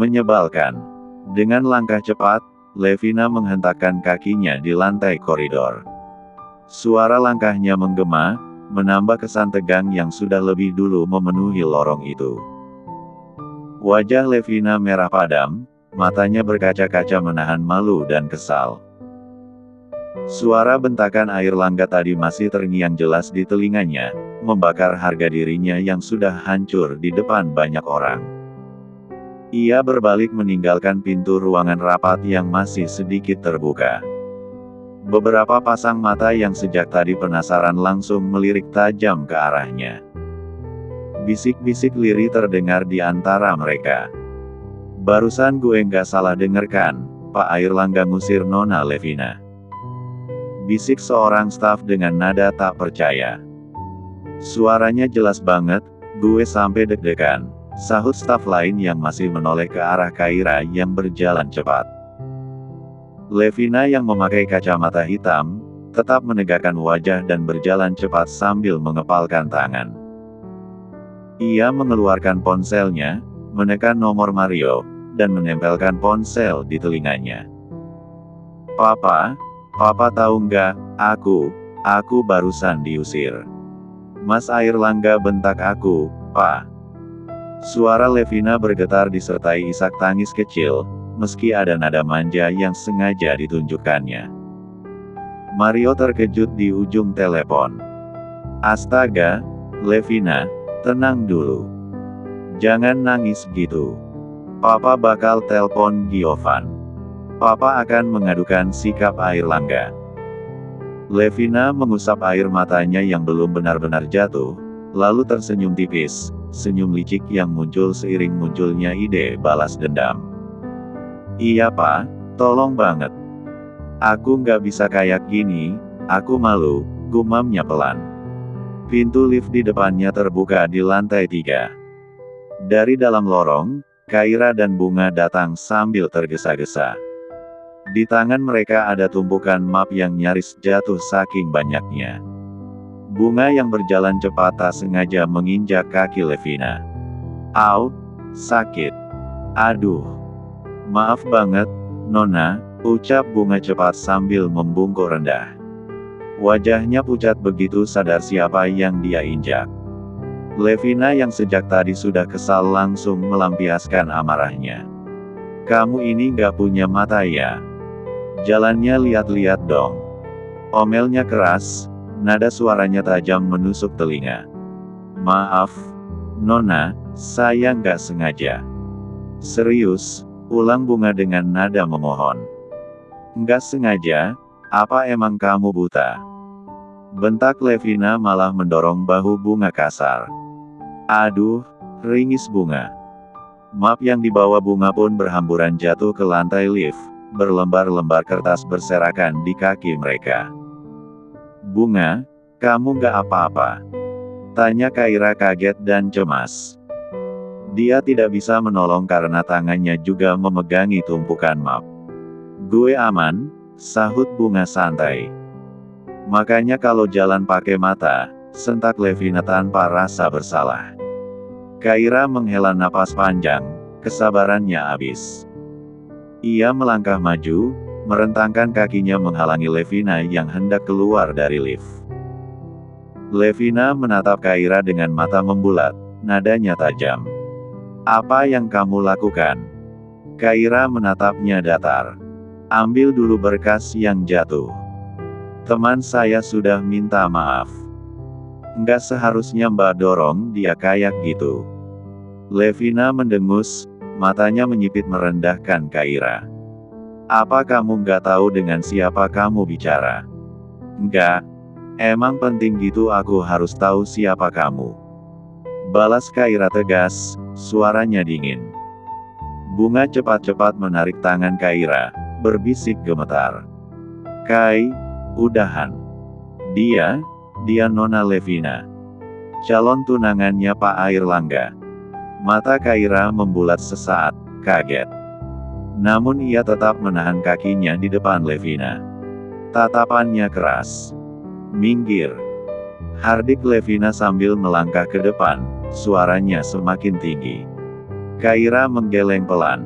Menyebalkan. Dengan langkah cepat, Levina menghentakkan kakinya di lantai koridor. Suara langkahnya menggema, menambah kesan tegang yang sudah lebih dulu memenuhi lorong itu. Wajah Levina merah padam, matanya berkaca-kaca menahan malu dan kesal. Suara bentakan air langga tadi masih terngiang jelas di telinganya, membakar harga dirinya yang sudah hancur di depan banyak orang. Ia berbalik meninggalkan pintu ruangan rapat yang masih sedikit terbuka. Beberapa pasang mata yang sejak tadi penasaran langsung melirik tajam ke arahnya. Bisik-bisik lirih terdengar di antara mereka. "Barusan gue nggak salah dengarkan, Pak Airlangga ngusir Nona Levina," bisik seorang staf dengan nada tak percaya. "Suaranya jelas banget, gue sampai deg-degan," sahut staf lain yang masih menoleh ke arah Kaira yang berjalan cepat. Levina yang memakai kacamata hitam, tetap menegakkan wajah dan berjalan cepat sambil mengepalkan tangan. Ia mengeluarkan ponselnya, menekan nomor Mario, dan menempelkan ponsel di telinganya. Papa tahu nggak, aku barusan diusir. Mas Airlangga bentak aku, Pak." Suara Levina bergetar disertai isak tangis kecil, meski ada nada manja yang sengaja ditunjukkannya. Mario terkejut di ujung telepon. "Astaga, Levina, tenang dulu. Jangan nangis gitu. Papa bakal telpon Giovan. Papa akan mengadukan sikap Airlangga." Levina mengusap air matanya yang belum benar-benar jatuh, lalu tersenyum tipis, senyum licik yang muncul seiring munculnya ide balas dendam. "Iya Pak, tolong banget. Aku nggak bisa kayak gini, aku malu," gumamnya pelan. Pintu lift di depannya terbuka di lantai 3. Dari dalam lorong, Kaira dan Bunga datang sambil tergesa-gesa. Di tangan mereka ada tumpukan map yang nyaris jatuh saking banyaknya. Bunga yang berjalan cepat tak sengaja menginjak kaki Levina. "Au, sakit. Aduh. Maaf banget, Nona," ucap Bunga cepat sambil membungkuk rendah. Wajahnya pucat begitu sadar siapa yang dia injak. Levina yang sejak tadi sudah kesal langsung melampiaskan amarahnya. "Kamu ini nggak punya mata ya? Jalannya lihat-lihat dong." Omelnya keras, nada suaranya tajam menusuk telinga. "Maaf, Nona, saya nggak sengaja." "Serius?" ulang Bunga dengan nada memohon. "Nggak sengaja? Apa emang kamu buta?" bentak Levina malah mendorong bahu Bunga kasar. "Aduh," ringis Bunga. Map yang dibawa Bunga pun berhamburan jatuh ke lantai lift. Berlembar-lembar kertas berserakan di kaki mereka. "Bunga, kamu nggak apa-apa?" tanya Kaira kaget dan cemas. Dia tidak bisa menolong karena tangannya juga memegangi tumpukan map. "Gue aman," sahut Bunga santai. "Makanya kalau jalan pakai mata," sentak Levina tanpa rasa bersalah. Kaira menghela napas panjang, kesabarannya habis. Ia melangkah maju, merentangkan kakinya menghalangi Levina yang hendak keluar dari lift. Levina menatap Kaira dengan mata membulat, nadanya tajam. "Apa yang kamu lakukan?" Kaira menatapnya datar. "Ambil dulu berkas yang jatuh. Teman saya sudah minta maaf. Nggak seharusnya Mbak dorong dia kayak gitu." Levina mendengus, matanya menyipit merendahkan Kaira. "Apa kamu nggak tahu dengan siapa kamu bicara?" "Nggak. Emang penting gitu aku harus tahu siapa kamu?" balas Kaira tegas, suaranya dingin. Bunga cepat-cepat menarik tangan Kaira, berbisik gemetar. "Kai, udahan. Dia Nona Levina. Calon tunangannya Pak Airlangga." Mata Kaira membulat sesaat, kaget. Namun ia tetap menahan kakinya di depan Levina. Tatapannya keras. "Minggir!" hardik Levina sambil melangkah ke depan, suaranya semakin tinggi. Kaira menggeleng pelan.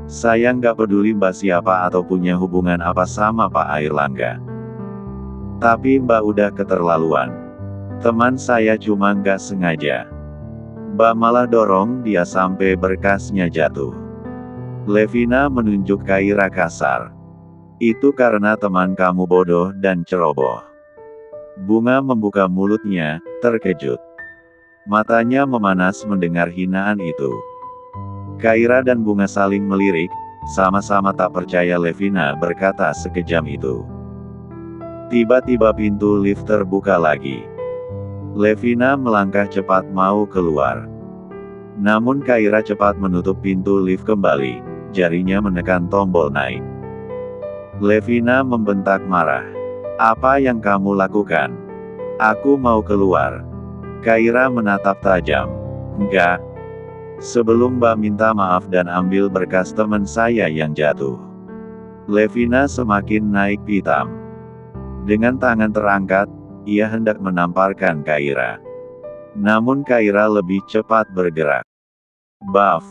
Saya nggak peduli Mbak siapa atau punya hubungan apa sama Pak Airlangga. Tapi Mbak udah keterlaluan. Teman saya cuma nggak sengaja. Mbak malah dorong dia sampai berkasnya jatuh. Levina menunjuk Kaira kasar. Itu karena teman kamu bodoh dan ceroboh. Bunga membuka mulutnya, terkejut. Matanya memanas mendengar hinaan itu. Kaira dan Bunga saling melirik, sama-sama tak percaya Levina berkata sekejam itu. Tiba-tiba pintu lift terbuka lagi. Levina melangkah cepat mau keluar. Namun Kaira cepat menutup pintu lift kembali, jarinya menekan tombol naik. Levina membentak marah. Apa yang kamu lakukan? Aku mau keluar. Kaira menatap tajam. Enggak. Sebelum Mbak minta maaf dan ambil berkas teman saya yang jatuh. Levina semakin naik pitam. Dengan tangan terangkat, ia hendak menamparkan Kaira. Namun Kaira lebih cepat bergerak. Baf!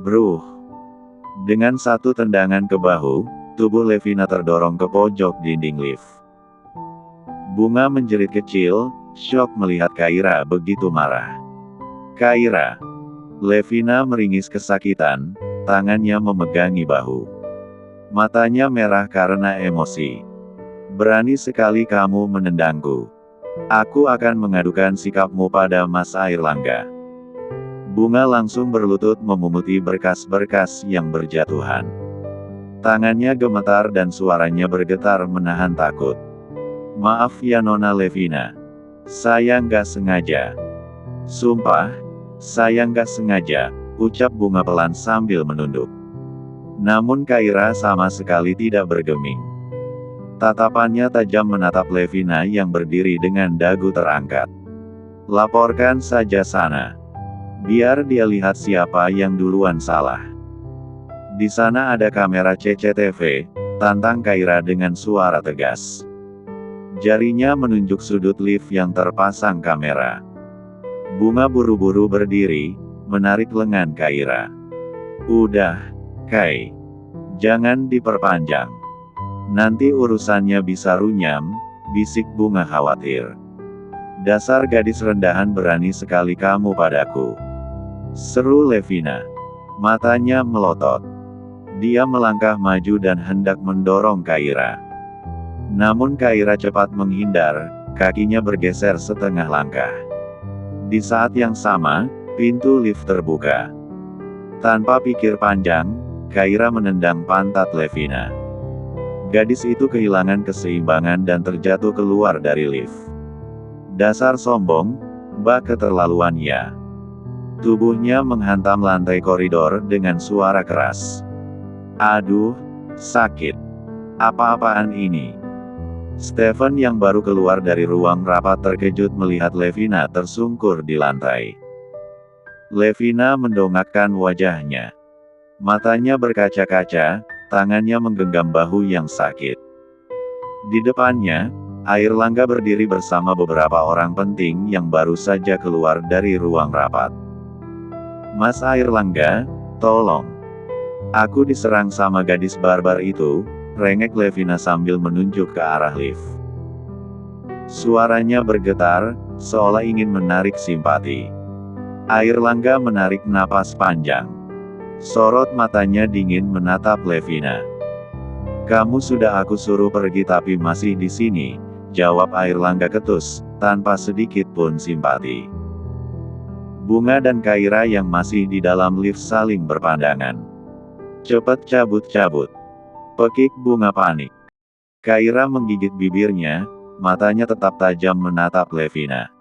Bruh! Dengan satu tendangan ke bahu, tubuh Levina terdorong ke pojok dinding lift. Bunga menjerit kecil, syok melihat Kaira begitu marah. Kaira! Levina meringis kesakitan, tangannya memegangi bahu. Matanya merah karena emosi. Berani sekali kamu menendangku. Aku akan mengadukan sikapmu pada Mas Airlangga. Bunga langsung berlutut memunguti berkas-berkas yang berjatuhan. Tangannya gemetar dan suaranya bergetar menahan takut. Maaf ya Nona Levina. Saya nggak sengaja. Sumpah, saya nggak sengaja, ucap Bunga pelan sambil menunduk. Namun Kaira sama sekali tidak bergeming. Tatapannya tajam menatap Levina yang berdiri dengan dagu terangkat. Laporkan saja sana. Biar dia lihat siapa yang duluan salah. Di sana ada kamera CCTV, tantang Kaira dengan suara tegas. Jarinya menunjuk sudut lift yang terpasang kamera. Bunga buru-buru berdiri, menarik lengan Kaira. Udah, Kai. Jangan diperpanjang. Nanti urusannya bisa runyam, bisik Bunga khawatir. Dasar gadis rendahan berani sekali kamu padaku. Seru Levina. Matanya melotot. Dia melangkah maju dan hendak mendorong Kaira. Namun Kaira cepat menghindar, kakinya bergeser setengah langkah. Di saat yang sama, pintu lift terbuka. Tanpa pikir panjang, Kaira menendang pantat Levina. Gadis itu kehilangan keseimbangan dan terjatuh keluar dari lift. Dasar sombong, Mbak keterlaluan ya. Tubuhnya menghantam lantai koridor dengan suara keras. Aduh, sakit. Apa-apaan ini? Stephen yang baru keluar dari ruang rapat terkejut melihat Levina tersungkur di lantai. Levina mendongakkan wajahnya. Matanya berkaca-kaca, tangannya menggenggam bahu yang sakit. Di depannya, Airlangga berdiri bersama beberapa orang penting yang baru saja keluar dari ruang rapat. Mas Airlangga, tolong. Aku diserang sama gadis barbar itu, rengek Levina sambil menunjuk ke arah lift. Suaranya bergetar, seolah ingin menarik simpati. Airlangga menarik napas panjang. Sorot matanya dingin menatap Levina. Kamu sudah aku suruh pergi tapi masih di sini, jawab Airlangga ketus, tanpa sedikit pun simpati. Bunga dan Kaira yang masih di dalam lift saling berpandangan. Cepat cabut-cabut. Pekik Bunga panik. Kaira menggigit bibirnya, matanya tetap tajam menatap Levina.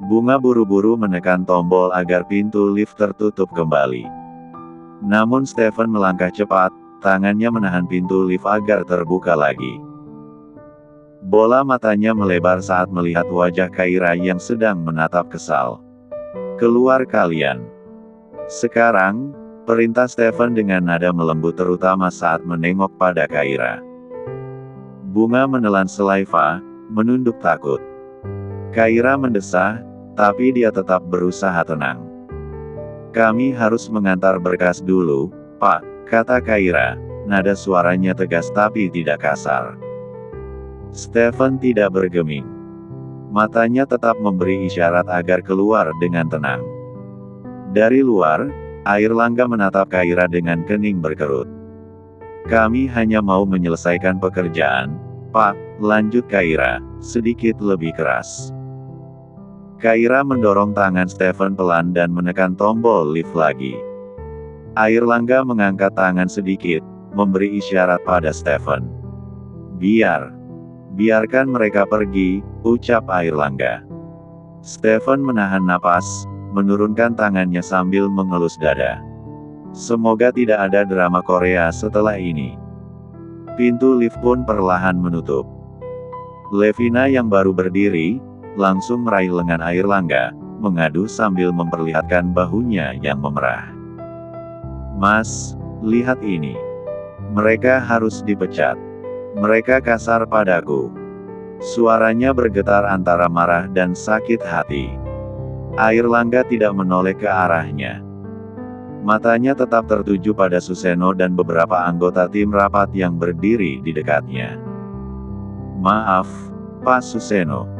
Bunga buru-buru menekan tombol agar pintu lift tertutup kembali. Namun Stephen melangkah cepat, tangannya menahan pintu lift agar terbuka lagi. Bola matanya melebar saat melihat wajah Kaira yang sedang menatap kesal. Keluar kalian. Sekarang, perintah Stephen dengan nada melembut terutama saat menengok pada Kaira. Bunga menelan selaiva, menunduk takut. Kaira mendesah, tapi dia tetap berusaha tenang. Kami harus mengantar berkas dulu, Pak, kata Kaira, nada suaranya tegas tapi tidak kasar. Stephen tidak bergeming. Matanya tetap memberi isyarat agar keluar dengan tenang. Dari luar, Airlangga menatap Kaira dengan kening berkerut. Kami hanya mau menyelesaikan pekerjaan, Pak, lanjut Kaira, sedikit lebih keras. Kaira mendorong tangan Stephen pelan dan menekan tombol lift lagi. Airlangga mengangkat tangan sedikit, memberi isyarat pada Stephen. Biarkan mereka pergi, ucap Airlangga. Stephen menahan napas, menurunkan tangannya sambil mengelus dada. Semoga tidak ada drama Korea setelah ini. Pintu lift pun perlahan menutup. Levina yang baru berdiri, langsung meraih lengan Airlangga, mengadu sambil memperlihatkan bahunya yang memerah. Mas, lihat ini. Mereka harus dipecat. Mereka kasar padaku. Suaranya bergetar antara marah dan sakit hati. Airlangga tidak menoleh ke arahnya. Matanya tetap tertuju pada Suseno dan beberapa anggota tim rapat yang berdiri di dekatnya. Maaf, Pak Suseno.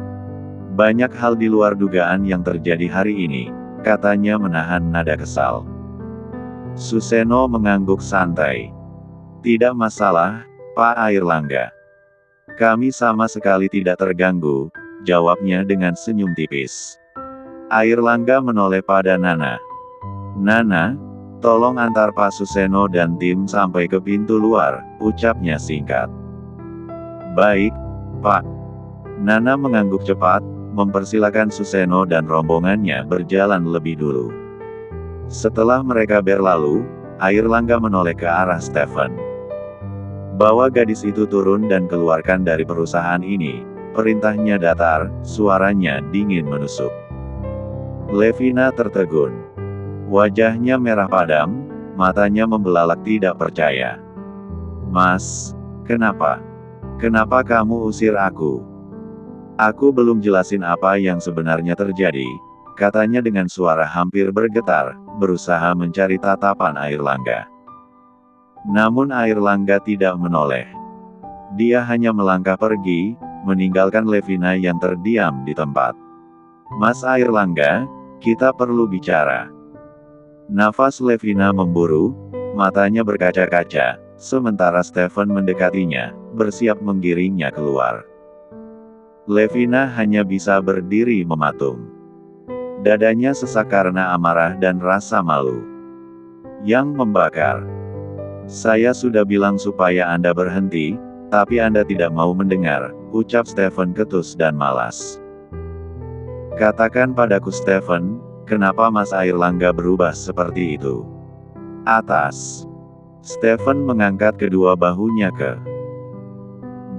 Banyak hal di luar dugaan yang terjadi hari ini, katanya menahan nada kesal. Suseno mengangguk santai. Tidak masalah, Pak Airlangga. Kami sama sekali tidak terganggu, jawabnya dengan senyum tipis. Airlangga menoleh pada Nana. Nana, tolong antar Pak Suseno dan tim sampai ke pintu luar, ucapnya singkat. Baik, Pak. Nana mengangguk cepat, mempersilakan Suseno dan rombongannya berjalan lebih dulu. Setelah mereka berlalu, Airlangga menoleh ke arah Stephen. Bawa gadis itu turun dan keluarkan dari perusahaan ini, perintahnya datar, suaranya dingin menusuk. Levina tertegun. Wajahnya merah padam, matanya membelalak tidak percaya. Mas, kenapa? Kenapa kamu usir aku? Aku belum jelasin apa yang sebenarnya terjadi, katanya dengan suara hampir bergetar, berusaha mencari tatapan Airlangga. Namun Airlangga tidak menoleh. Dia hanya melangkah pergi, meninggalkan Levina yang terdiam di tempat. Mas Airlangga, kita perlu bicara. Nafas Levina memburu, matanya berkaca-kaca, sementara Stephen mendekatinya, bersiap menggiringnya keluar. Levina hanya bisa berdiri mematung. Dadanya sesak karena amarah dan rasa malu yang membakar. Saya sudah bilang supaya Anda berhenti, tapi Anda tidak mau mendengar, ucap Stephen ketus dan malas. Katakan padaku Stephen, kenapa Mas Airlangga berubah seperti itu? Atas. Stephen mengangkat kedua bahunya ke.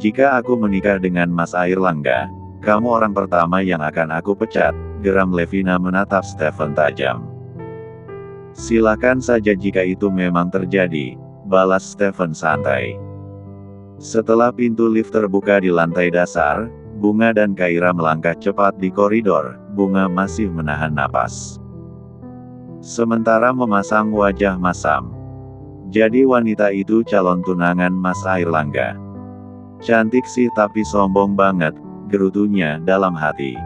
Jika aku menikah dengan Mas Airlangga, kamu orang pertama yang akan aku pecat, geram Levina menatap Stephen tajam. Silakan saja jika itu memang terjadi, balas Stephen santai. Setelah pintu lift terbuka di lantai dasar, Bunga dan Kaira melangkah cepat di koridor, Bunga masih menahan napas. Sementara memasang wajah masam. Jadi wanita itu calon tunangan Mas Airlangga. Cantik sih tapi sombong banget, gerutunya dalam hati.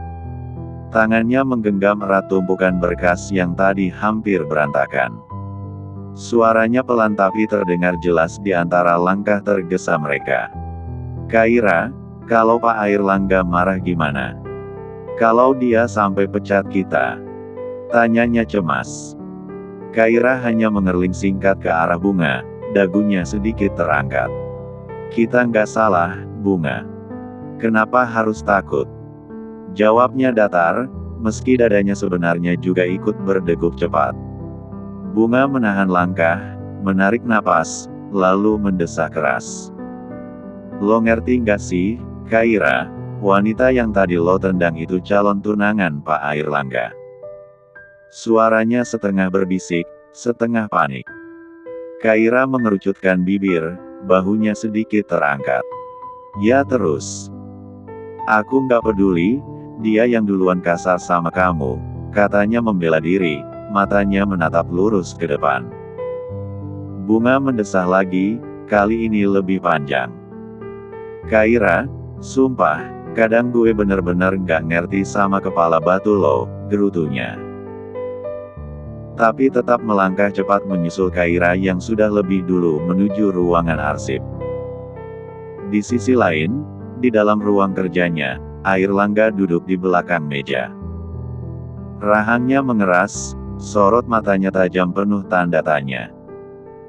Tangannya menggenggam erat tumpukan berkas yang tadi hampir berantakan. Suaranya pelan tapi terdengar jelas di antara langkah tergesa mereka. Kaira, kalau Pak Airlangga marah gimana? Kalau dia sampai pecat kita? Tanyanya cemas. Kaira hanya mengerling singkat ke arah Bunga, dagunya sedikit terangkat. Kita nggak salah, Bunga. Kenapa harus takut? Jawabnya datar, meski dadanya sebenarnya juga ikut berdegup cepat. Bunga menahan langkah, menarik napas, lalu mendesah keras. Lo ngerti nggak sih, Kaira, wanita yang tadi lo tendang itu calon tunangan Pak Airlangga. Suaranya setengah berbisik, setengah panik. Kaira mengerucutkan bibir, bahunya sedikit terangkat. Ya terus. Aku nggak peduli, dia yang duluan kasar sama kamu, katanya membela diri, matanya menatap lurus ke depan. Bunga mendesah lagi, kali ini lebih panjang. Kaira, sumpah, kadang gue bener-bener nggak ngerti sama kepala batu lo, gerutunya. Tapi tetap melangkah cepat menyusul Kaira yang sudah lebih dulu menuju ruangan arsip. Di sisi lain, di dalam ruang kerjanya, Airlangga duduk di belakang meja. Rahangnya mengeras, sorot matanya tajam penuh tanda tanya.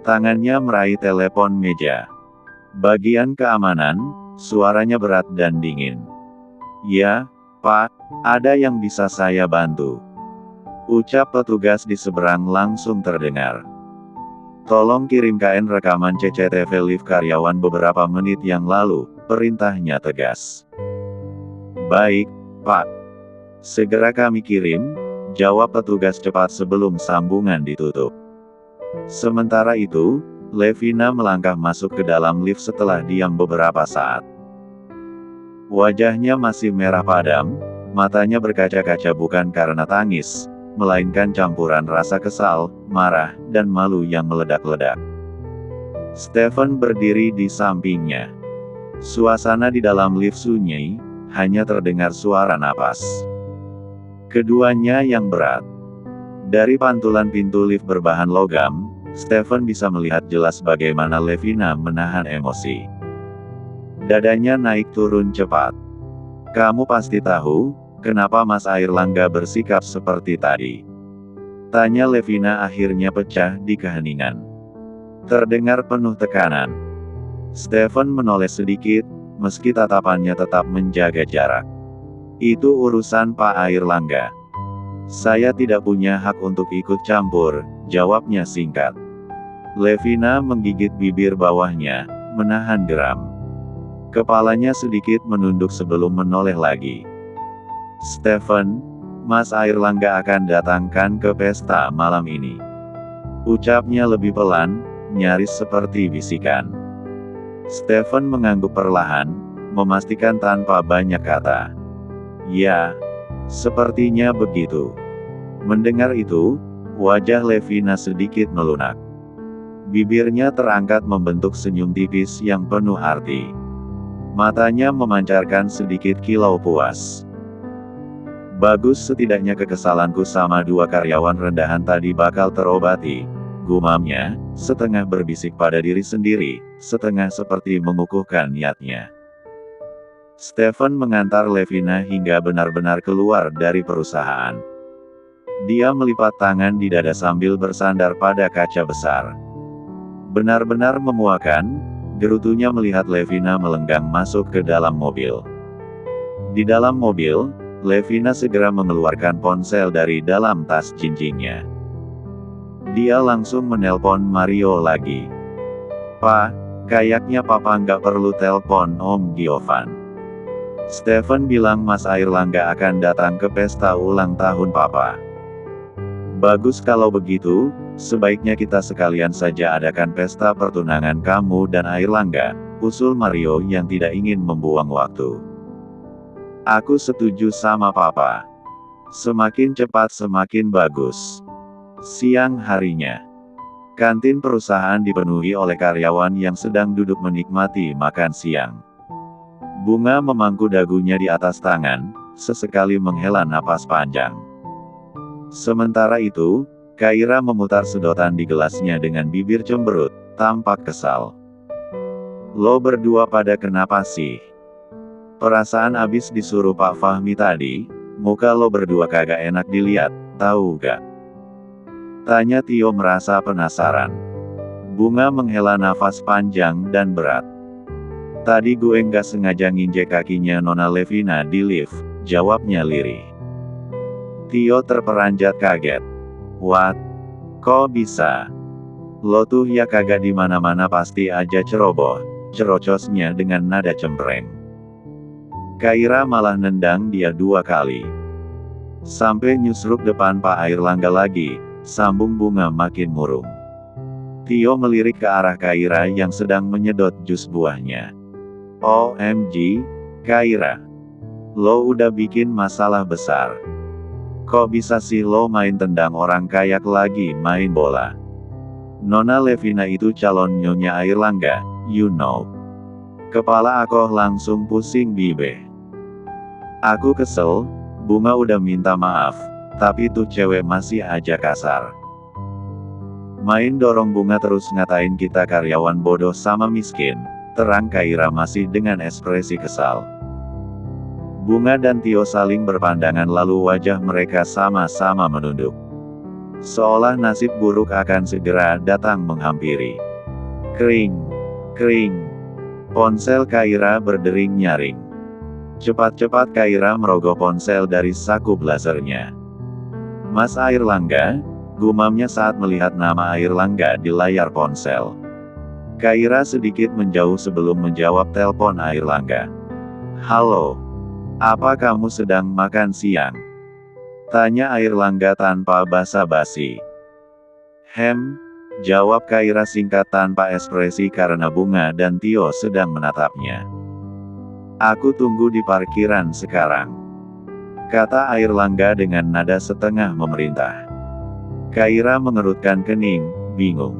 Tangannya meraih telepon meja. Bagian keamanan, suaranya berat dan dingin. Ya, Pak, ada yang bisa saya bantu? Ucap petugas di seberang langsung terdengar. Tolong kirimkan rekaman CCTV live karyawan beberapa menit yang lalu, perintahnya tegas. Baik, Pak. Segera kami kirim, jawab petugas cepat sebelum sambungan ditutup. Sementara itu, Levina melangkah masuk ke dalam lift setelah diam beberapa saat. Wajahnya masih merah padam, matanya berkaca-kaca bukan karena tangis, melainkan campuran rasa kesal, marah, dan malu yang meledak-ledak. Stephen berdiri di sampingnya. Suasana di dalam lift sunyi, hanya terdengar suara napas keduanya yang berat. Dari pantulan pintu lift berbahan logam, Stephen bisa melihat jelas bagaimana Levina menahan emosi. Dadanya naik turun cepat. Kamu pasti tahu, kenapa Mas Airlangga bersikap seperti tadi? Tanya Levina akhirnya pecah di keheningan. Terdengar penuh tekanan. Stephen menoleh sedikit, meski tatapannya tetap menjaga jarak. Itu urusan Pak Airlangga. Saya tidak punya hak untuk ikut campur, jawabnya singkat. Levina menggigit bibir bawahnya, menahan geram. Kepalanya sedikit menunduk sebelum menoleh lagi. Stephen, Mas Airlangga akan datangkan ke pesta malam ini. Ucapnya lebih pelan, nyaris seperti bisikan. Stephen mengangguk perlahan, memastikan tanpa banyak kata. Ya, sepertinya begitu. Mendengar itu, wajah Levina sedikit melunak. Bibirnya terangkat membentuk senyum tipis yang penuh arti. Matanya memancarkan sedikit kilau puas. Bagus, setidaknya kekesalanku sama dua karyawan rendahan tadi bakal terobati, gumamnya, setengah berbisik pada diri sendiri, setengah seperti mengukuhkan niatnya. Stephen mengantar Levina hingga benar-benar keluar dari perusahaan. Dia melipat tangan di dada sambil bersandar pada kaca besar. Benar-benar memuakan, gerutunya melihat Levina melenggang masuk ke dalam mobil. Di dalam mobil, Levina segera mengeluarkan ponsel dari dalam tas jinjingnya. Dia langsung menelpon Mario lagi. Pak, kayaknya Papa nggak perlu telpon Om Giovan. Stephen bilang Mas Airlangga akan datang ke pesta ulang tahun Papa. Bagus kalau begitu, sebaiknya kita sekalian saja adakan pesta pertunangan kamu dan Airlangga, usul Mario yang tidak ingin membuang waktu. Aku setuju sama Papa. Semakin cepat semakin bagus. Siang harinya, kantin perusahaan dipenuhi oleh karyawan yang sedang duduk menikmati makan siang. Bunga memangku dagunya di atas tangan, sesekali menghela napas panjang. Sementara itu, Kaira memutar sedotan di gelasnya dengan bibir cemberut, tampak kesal. Lo berdua pada kenapa sih? Perasaan abis disuruh Pak Fahmi tadi, muka lo berdua kagak enak dilihat, tahu gak? Tanya Tio merasa penasaran. Bunga menghela nafas panjang dan berat. Tadi gue nggak sengaja nginjek kakinya Nona Levina di lift, jawabnya lirih. Tio terperanjat kaget. What? Kok bisa? Lo tuh ya kagak di mana-mana pasti aja ceroboh, cerocosnya dengan nada cempreng. Kaira malah nendang dia 2 kali. Sampai nyusruk depan Pak Airlangga lagi, sambung Bunga makin murung. Tio melirik ke arah Kaira yang sedang menyedot jus buahnya. OMG, Kaira. Lo udah bikin masalah besar. Kok bisa sih lo main tendang orang kayak lagi main bola? Nona Levina itu calon Nyonya Airlangga, you know. Kepala aku langsung pusing bibe. Aku kesel, Bunga udah minta maaf, tapi tuh cewek masih aja kasar. Main dorong Bunga terus ngatain kita karyawan bodoh sama miskin, terang Kaira masih dengan ekspresi kesal. Bunga dan Tio saling berpandangan lalu wajah mereka sama-sama menunduk. Seolah nasib buruk akan segera datang menghampiri. Kering, kering. Ponsel Kaira berdering nyaring. Cepat-cepat Kaira merogoh ponsel dari saku blazernya. Mas Airlangga, gumamnya saat melihat nama Airlangga di layar ponsel. Kaira sedikit menjauh sebelum menjawab telepon Airlangga. Halo. Apa kamu sedang makan siang? Tanya Airlangga tanpa basa-basi. Jawab Kaira singkat tanpa ekspresi karena Bunga dan Tio sedang menatapnya. Aku tunggu di parkiran sekarang. Kata Airlangga dengan nada setengah memerintah. Kaira mengerutkan kening, bingung.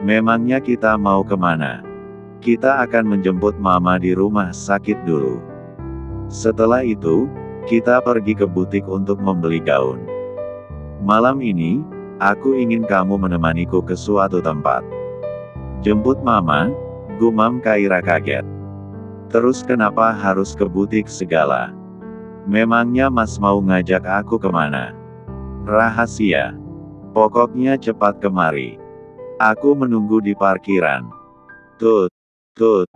Memangnya kita mau kemana? Kita akan menjemput Mama di rumah sakit dulu. Setelah itu, kita pergi ke butik untuk membeli gaun. Malam ini, aku ingin kamu menemaniku ke suatu tempat. Jemput Mama, gumam Kaira kaget. Terus kenapa harus ke butik segala? Memangnya Mas mau ngajak aku kemana? Rahasia. Pokoknya cepat kemari. Aku menunggu di parkiran. Tut, tut.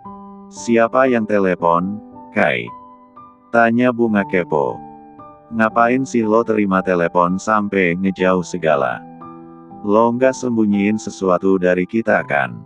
Siapa yang telepon, Kai? Tanya Bunga kepo. Ngapain sih lo terima telepon sampai ngejauh segala? Lo nggak sembunyiin sesuatu dari kita kan?